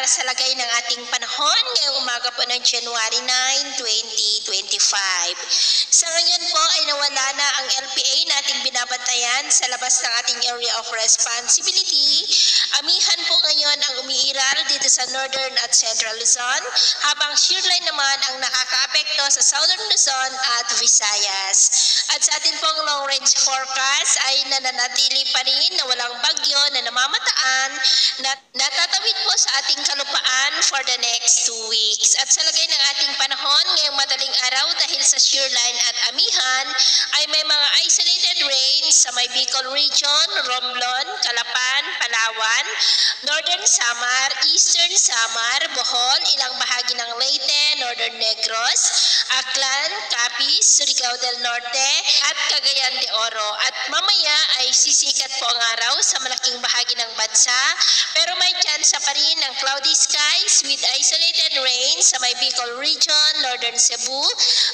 para sa lagay ng ating panahon ngayong umaga po ng January 9, 2025. Sa ngayon po ay nawala na ang LPA nating binabantayan sa labas ng ating area of responsibility. Amihan po ngayon ang umiiral dito sa Northern at Central Luzon, habang shear line naman ang nakakaapekto sa Southern Luzon at Visayas. At sa atin pong long range forecast ay nananatili pa rin na walang bagyo na namamataan na natatawid po sa ating kalupaan for the next 2 weeks. At sa lagay ng ating panahon ngayong madaling araw dahil sa shear line at amihan ay may mga isolated rains sa may Bicol region, Romblon, Calapan, Palawan, Northern Samar, Eastern Samar, Bohol, ilang bahagi ng Leyte, Northern Negros, Aklan, Capiz, Surigao del Norte at Cagayan de Oro. At mamaya ay sisikat po ang araw sa malaking bahagi ng bansa, pero may tsansa pa rin ng cloudy skies with isolated rain sa may Bicol region, Northern Cebu,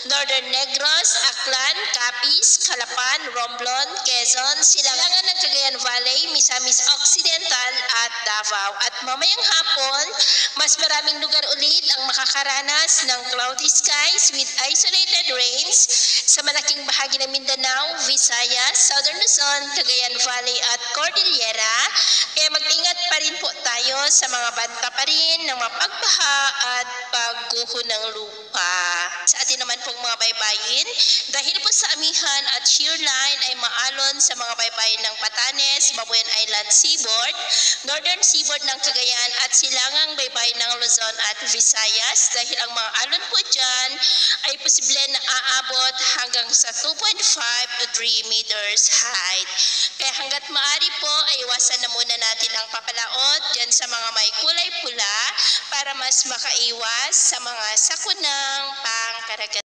Northern Negros, Aklan, Capiz, Calapan, Romblon, Quezon, Silangan ng Cagayan Valley, Misamis Occidental at Davao. At mamayang hapon, mas maraming lugar ulit ang makakaranas ng cloudy skies with isolated rains sa malaking bahagi ng Mindanao, Visayas, Southern Luzon, Cagayan Valley at Cordillera. Kaya mag-ingat pa rin po tayo sa mga banta pa rin ng mapagbaha at pagguho ng lupa. Sa atin naman pong mga baybayin, dahil po sa amihan at shear line ay maalon sa mga baybayin ng Batanes, Babuyan Island Seaboard, Northern Seaboard ng Cagayan at silangang baybayin ng Luzon at Visayas, dahil ang mga alon po dyan ay posible na aabot hanggang sa 2.5 to 3 meters height. Kaya hanggat maaari po ay iwasan na muna natin ang papalaot dyan sa mga may kulay pula para mas makaiwas sa mga sakunang pangkaragatan.